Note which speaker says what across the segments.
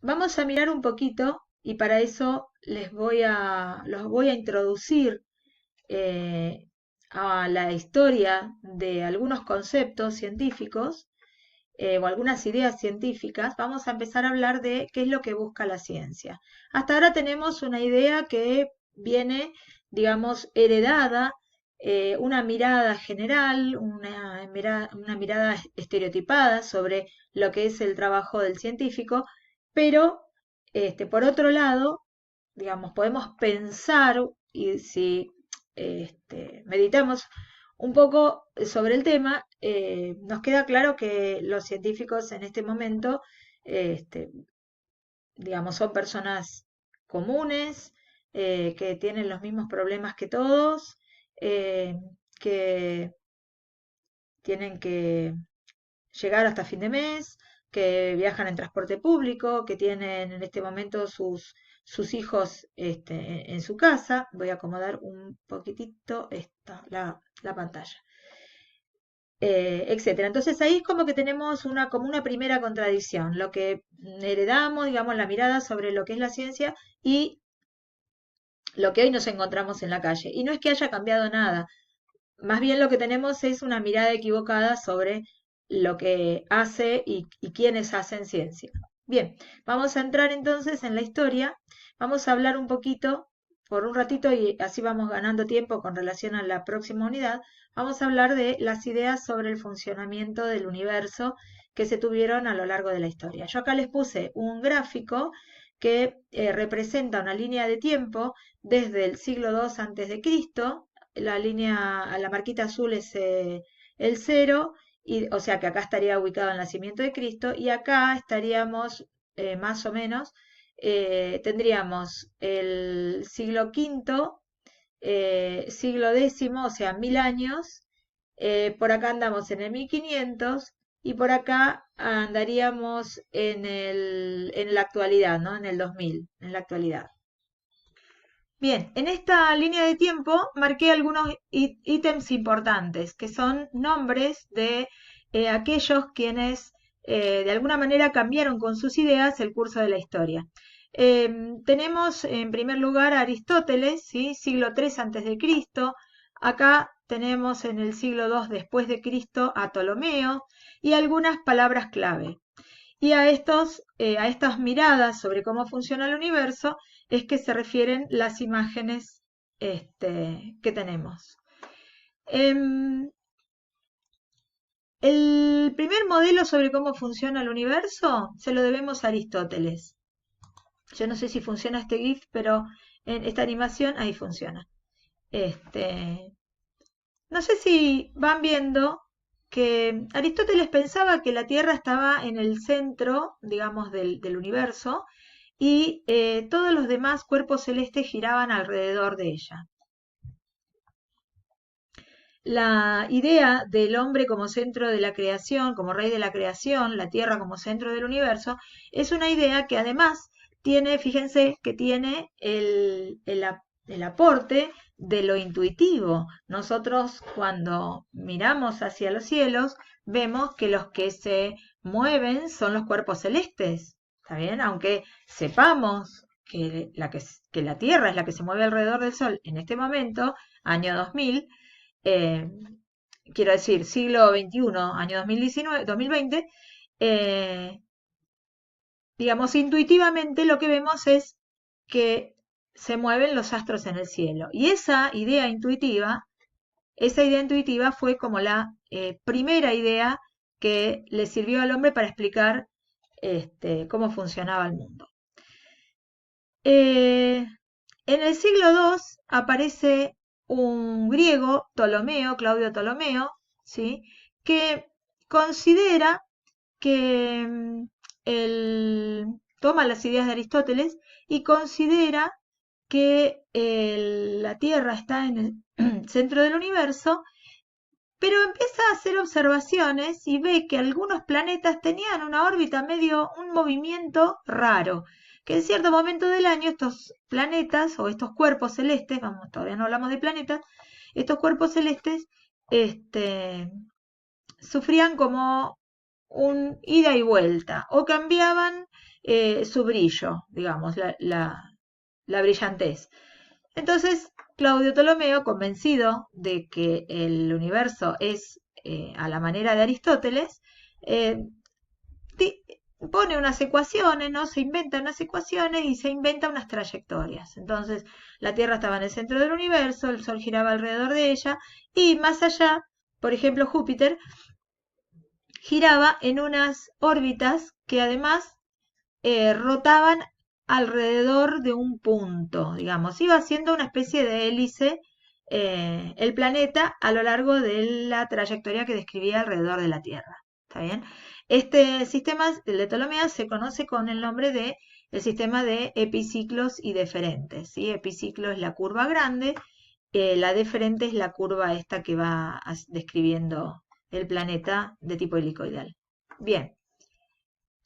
Speaker 1: vamos a mirar un poquito y para eso los voy a introducir eh, a la historia de algunos conceptos científicos o algunas ideas científicas. Vamos a empezar a hablar de qué es lo que busca la ciencia. Hasta ahora tenemos una idea que viene, digamos, heredada, una mirada general, una mirada estereotipada sobre lo que es el trabajo del científico, pero por otro lado, digamos, podemos pensar y si meditamos un poco sobre el tema, nos queda claro que los científicos en este momento, este, digamos, son personas comunes, que tienen los mismos problemas que todos, eh, que tienen que llegar hasta fin de mes, que viajan en transporte público, que tienen en este momento sus hijos en su casa. Voy a acomodar un poquitito la pantalla. Etcétera. Entonces ahí es como que tenemos como una primera contradicción, lo que heredamos, digamos, la mirada sobre lo que es la ciencia y lo que hoy nos encontramos en la calle. Y no es que haya cambiado nada, más bien lo que tenemos es una mirada equivocada sobre lo que hace y quiénes hacen ciencia. Bien, vamos a entrar entonces en la historia, vamos a hablar un poquito, por un ratito y así vamos ganando tiempo con relación a la próxima unidad, vamos a hablar de las ideas sobre el funcionamiento del universo que se tuvieron a lo largo de la historia. Yo acá les puse un gráfico que representa una línea de tiempo desde el siglo II antes de Cristo. La línea, la marquita azul es el cero, y, o sea que acá estaría ubicado el nacimiento de Cristo, y acá estaríamos más o menos, tendríamos el siglo quinto, siglo décimo, o sea, 1000 años, por acá andamos en el 1500 y por acá andaríamos en la actualidad, ¿no? En el 2000, en la actualidad. Bien, en esta línea de tiempo marqué algunos ítems importantes, que son nombres de aquellos quienes de alguna manera cambiaron con sus ideas el curso de la historia. Tenemos en primer lugar a Aristóteles, ¿sí? Siglo III antes de Cristo. Acá tenemos en el siglo II después de Cristo a Ptolomeo y algunas palabras clave. Y a estas miradas sobre cómo funciona el universo es que se refieren las imágenes que tenemos. El primer modelo sobre cómo funciona el universo se lo debemos a Aristóteles. Yo no sé si funciona este GIF, pero en esta animación ahí funciona. No sé si van viendo que Aristóteles pensaba que la Tierra estaba en el centro, digamos, del universo y todos los demás cuerpos celestes giraban alrededor de ella. La idea del hombre como centro de la creación, como rey de la creación, la Tierra como centro del universo, es una idea que además tiene, fíjense, que tiene el aporte de lo intuitivo. Nosotros cuando miramos hacia los cielos, vemos que los que se mueven son los cuerpos celestes, ¿está bien? Aunque sepamos que la Tierra es la que se mueve alrededor del Sol en este momento, año 2000, eh, quiero decir, siglo XXI, año 2019, 2020, eh, digamos, intuitivamente lo que vemos es que se mueven los astros en el cielo. Y esa idea intuitiva fue como la primera idea que le sirvió al hombre para explicar cómo funcionaba el mundo. En el siglo II aparece un griego, Claudio Ptolomeo, ¿sí? Que considera que toma las ideas de Aristóteles y considera que la Tierra está en el centro del universo, pero empieza a hacer observaciones y ve que algunos planetas tenían una órbita un movimiento raro, que en cierto momento del año estos planetas o estos cuerpos celestes, vamos, todavía no hablamos de planetas, estos cuerpos celestes sufrían como un ida y vuelta, o cambiaban su brillo, digamos, la brillantez. Entonces, Claudio Ptolomeo, convencido de que el universo es a la manera de Aristóteles, eh, pone unas ecuaciones, ¿no? Se inventa unas ecuaciones y se inventa unas trayectorias. Entonces, la Tierra estaba en el centro del universo, el Sol giraba alrededor de ella, y más allá, por ejemplo, Júpiter giraba en unas órbitas que además rotaban alrededor de un punto, digamos, iba haciendo una especie de hélice el planeta a lo largo de la trayectoria que describía alrededor de la Tierra. ¿Está bien? Este sistema, el de Ptolomeo, se conoce con el nombre de el sistema de epiciclos y deferentes. ¿Sí? Epiciclo es la curva grande, la deferente es la curva esta que va describiendo el planeta de tipo helicoidal. Bien,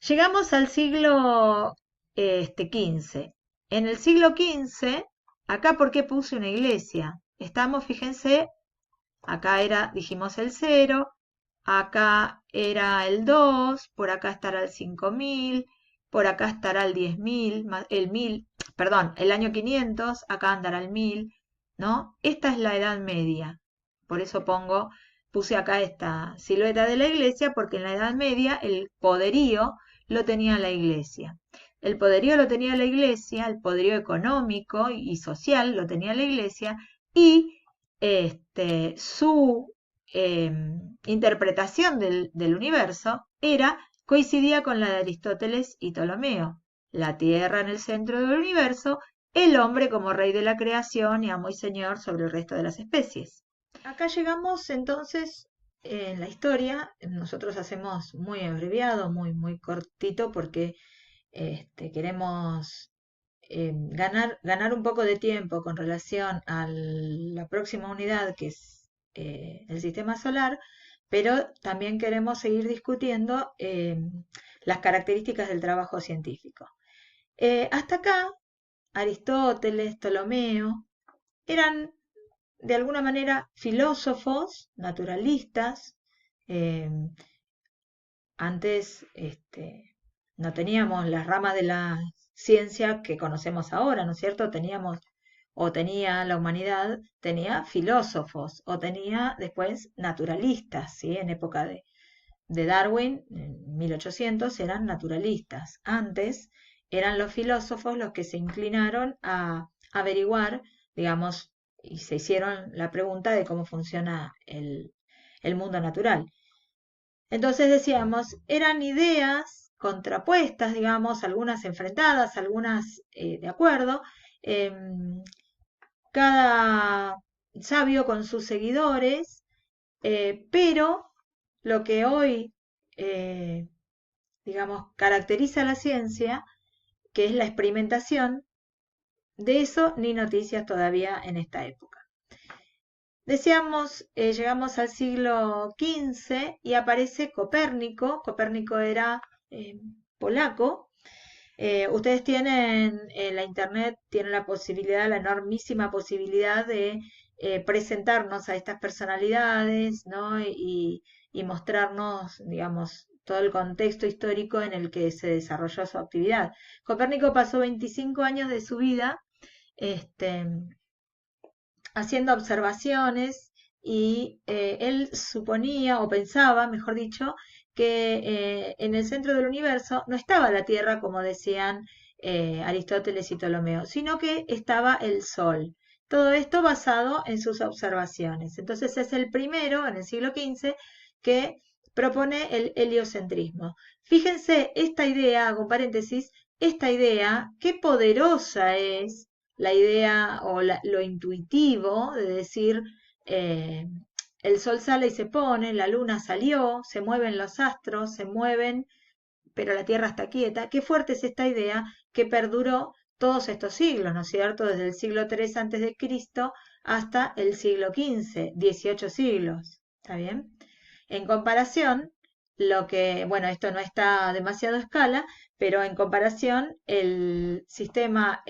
Speaker 1: llegamos al siglo XV. En el siglo XV, acá ¿por qué puse una iglesia? Estamos, fíjense, acá era, dijimos el 0, acá era el 2, por acá estará el 5000, por acá estará el 10.000, el 1000, perdón, el año 500, acá andará el 1000, ¿no? Esta es la Edad Media. Por eso puse acá esta silueta de la iglesia, porque en la Edad Media el poderío lo tenía la iglesia. El poderío lo tenía la iglesia, el poderío económico y social lo tenía la iglesia, y su interpretación del universo coincidía con la de Aristóteles y Ptolomeo. La Tierra en el centro del universo, el hombre como rey de la creación y amo y señor sobre el resto de las especies. Acá llegamos entonces en la historia, nosotros hacemos muy abreviado, muy cortito, porque queremos ganar un poco de tiempo con relación a la próxima unidad, que es el sistema solar, pero también queremos seguir discutiendo las características del trabajo científico. Hasta acá, Aristóteles, Ptolomeo, eran de alguna manera filósofos, naturalistas. eh, Antes no teníamos las ramas de la ciencia que conocemos ahora, ¿no es cierto? Tenía la humanidad, tenía filósofos, o tenía después naturalistas, ¿sí? En época de Darwin, en 1800, eran naturalistas. Antes eran los filósofos los que se inclinaron a averiguar, digamos, y se hicieron la pregunta de cómo funciona el mundo natural. Entonces decíamos, eran ideas contrapuestas, digamos, algunas enfrentadas, algunas de acuerdo, cada sabio con sus seguidores, pero lo que hoy, digamos, caracteriza a la ciencia, que es la experimentación, de eso ni noticias todavía en esta época. Decíamos, llegamos al siglo XV y aparece Copérnico. Copérnico era polaco. Ustedes tienen en la internet, tienen la posibilidad, la enormísima posibilidad de presentarnos a estas personalidades, ¿no? Y mostrarnos, digamos, todo el contexto histórico en el que se desarrolló su actividad. Copérnico pasó 25 años de su vida este, haciendo observaciones, y él suponía o pensaba, mejor dicho, que en el centro del universo no estaba la Tierra, como decían Aristóteles y Ptolomeo, sino que estaba el Sol. Todo esto basado en sus observaciones. Entonces es el primero, en el siglo XV, que propone el heliocentrismo. Fíjense, esta idea, hago un paréntesis, esta idea, qué poderosa es la idea o lo intuitivo de decir, eh, el sol sale y se pone, la luna salió, se mueven los astros, se mueven, pero la Tierra está quieta. Qué fuerte es esta idea que perduró todos estos siglos, ¿no es cierto? Desde el siglo III antes de Cristo hasta el siglo XV, 18 siglos, ¿está bien? En comparación, bueno, esto no está a demasiado escala, pero en comparación, el sistema,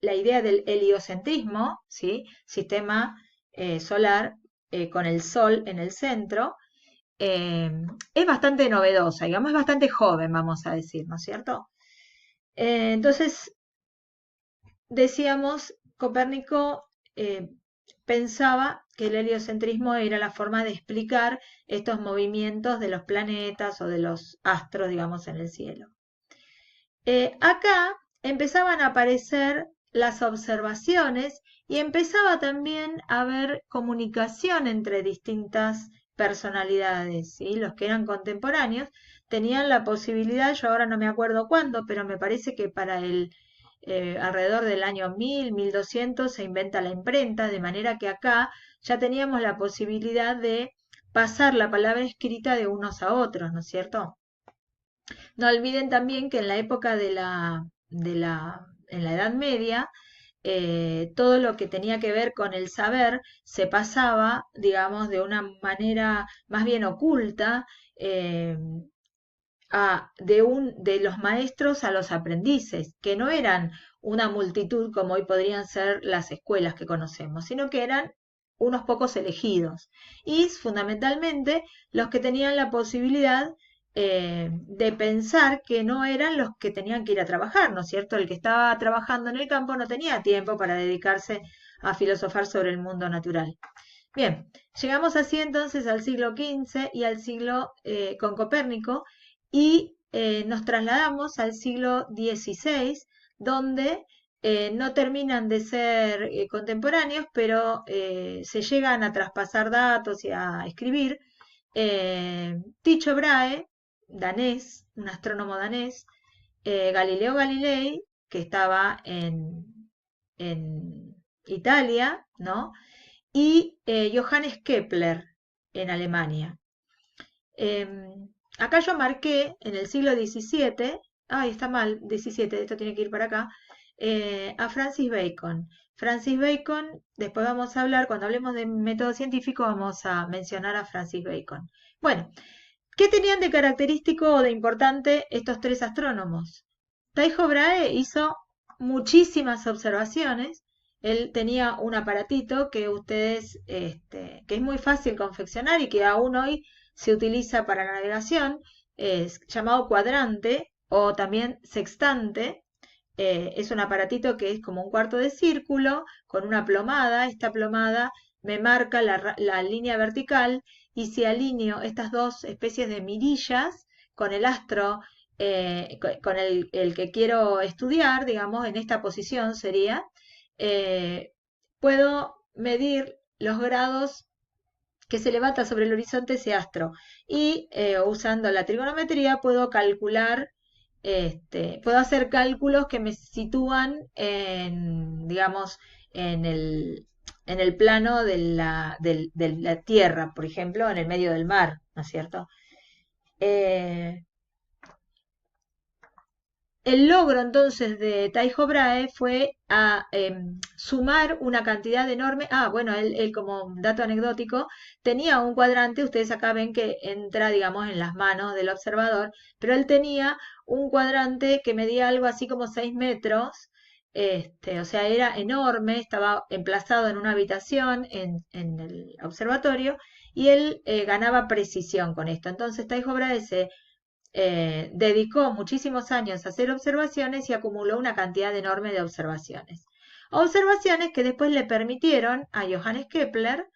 Speaker 1: la idea del heliocentrismo, ¿sí? Sistema solar con el Sol en el centro, es bastante novedosa, digamos, es bastante joven, vamos a decir, ¿no es cierto? Entonces, decíamos, Copérnico pensaba que el heliocentrismo era la forma de explicar estos movimientos de los planetas o de los astros, digamos, en el cielo. Acá empezaban a aparecer las observaciones y empezaba también a haber comunicación entre distintas personalidades, ¿sí? Los que eran contemporáneos tenían la posibilidad, yo ahora no me acuerdo cuándo, pero me parece que para el alrededor del año 1200 se inventa la imprenta, de manera que acá ya teníamos la posibilidad de pasar la palabra escrita de unos a otros, ¿no es cierto? No olviden también que en la época en la Edad Media, todo lo que tenía que ver con el saber se pasaba, digamos, de una manera más bien oculta, eh, de los maestros a los aprendices, que no eran una multitud como hoy podrían ser las escuelas que conocemos, sino que eran unos pocos elegidos y fundamentalmente los que tenían la posibilidad de pensar que no eran los que tenían que ir a trabajar, ¿no es cierto? El que estaba trabajando en el campo no tenía tiempo para dedicarse a filosofar sobre el mundo natural. Bien, llegamos así entonces al siglo XV y al siglo con Copérnico y nos trasladamos al siglo XVI, donde no terminan de ser contemporáneos, pero se llegan a traspasar datos y a escribir. Tycho Brahe, danés, un astrónomo danés, Galileo Galilei, que estaba en Italia, ¿no? Y Johannes Kepler en Alemania. Acá yo marqué en el siglo XVII, ay, está mal, 17, esto tiene que ir para acá, a Francis Bacon. Francis Bacon, después vamos a hablar, cuando hablemos de método científico, vamos a mencionar a Francis Bacon. Bueno, ¿qué tenían de característico o de importante estos tres astrónomos? Tycho Brahe hizo muchísimas observaciones. Él tenía un aparatito que ustedes, que es muy fácil confeccionar y que aún hoy se utiliza para la navegación, es llamado cuadrante o también sextante. Es un aparatito que es como un cuarto de círculo con una plomada. Esta plomada me marca la línea vertical y si alineo estas dos especies de mirillas con el astro, con el que quiero estudiar, digamos, en esta posición sería, eh, puedo medir los grados que se levanta sobre el horizonte ese astro. Y usando la trigonometría puedo calcular, puedo hacer cálculos que me sitúan en, digamos, en el plano de la Tierra, por ejemplo, en el medio del mar, ¿no es cierto? Eh, el logro entonces de Tycho Brahe fue a sumar una cantidad enorme. Ah, bueno, él como dato anecdótico tenía un cuadrante, ustedes acá ven que entra, digamos, en las manos del observador, pero él tenía un cuadrante que medía algo así como 6 metros, o sea, era enorme, estaba emplazado en una habitación en el observatorio y él ganaba precisión con esto. Entonces Tycho Brahe se dedicó muchísimos años a hacer observaciones y acumuló una cantidad enorme de observaciones. Observaciones que después le permitieron a Johannes Kepler,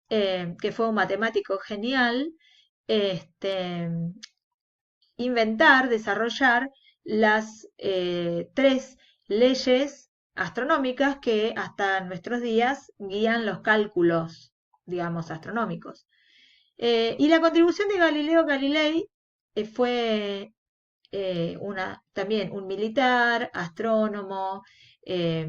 Speaker 1: que fue un matemático genial, este, inventar, desarrollar las tres leyes astronómicas que hasta nuestros días guían los cálculos, digamos, astronómicos. Y la contribución de Galileo Galilei fue también un militar, astrónomo, eh,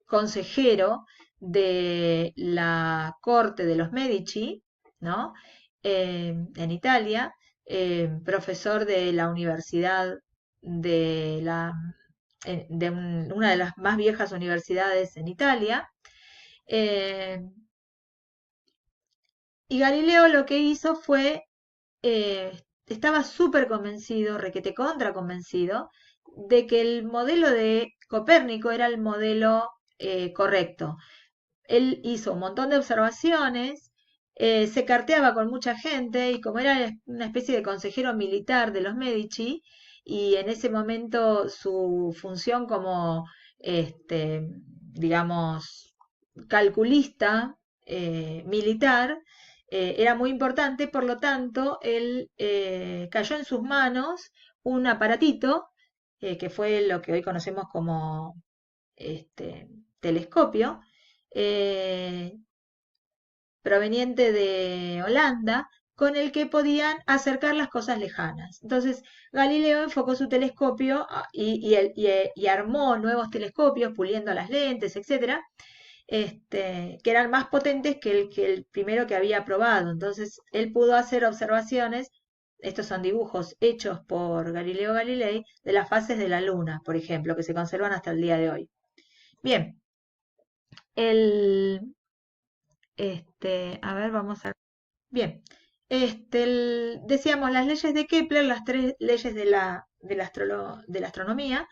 Speaker 1: consejero de la corte de los Medici, ¿no? En Italia, profesor de la universidad de una de las más viejas universidades en Italia. eh, y Galileo lo que hizo fue estaba súper convencido, requete contra convencido, de que el modelo de Copérnico era el modelo correcto. Él hizo un montón de observaciones, Se carteaba con mucha gente y como era una especie de consejero militar de los Medici, y en ese momento su función como, digamos, calculista militar era muy importante, por lo tanto, él cayó en sus manos un aparatito que fue lo que hoy conocemos como telescopio, eh, proveniente de Holanda, con el que podían acercar las cosas lejanas. Entonces, Galileo enfocó su telescopio y armó nuevos telescopios, puliendo las lentes, etcétera, que eran más potentes que el primero que había probado. Entonces, él pudo hacer observaciones, estos son dibujos hechos por Galileo Galilei, de las fases de la Luna, por ejemplo, que se conservan hasta el día de hoy. Bien, el, a ver, vamos a... Bien, decíamos las leyes de Kepler, las tres leyes de la astronomía,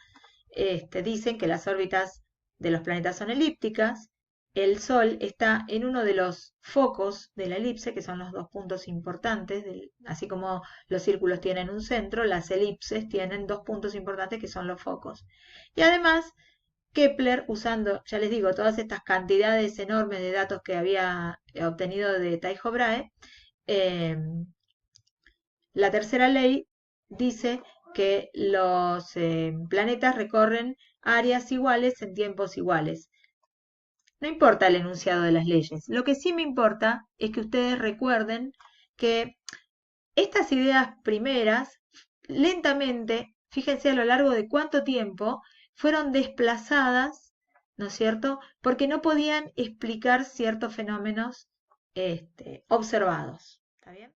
Speaker 1: dicen que las órbitas de los planetas son elípticas, el Sol está en uno de los focos de la elipse, que son los dos puntos importantes, así como los círculos tienen un centro, las elipses tienen dos puntos importantes que son los focos. Y además, Kepler, usando, ya les digo, todas estas cantidades enormes de datos que había obtenido de Tycho Brahe, eh, la tercera ley dice que los planetas recorren áreas iguales en tiempos iguales. No importa el enunciado de las leyes. Lo que sí me importa es que ustedes recuerden que estas ideas primeras, lentamente, fíjense a lo largo de cuánto tiempo, fueron desplazadas, ¿no es cierto? Porque no podían explicar ciertos fenómenos observados. ¿Está bien?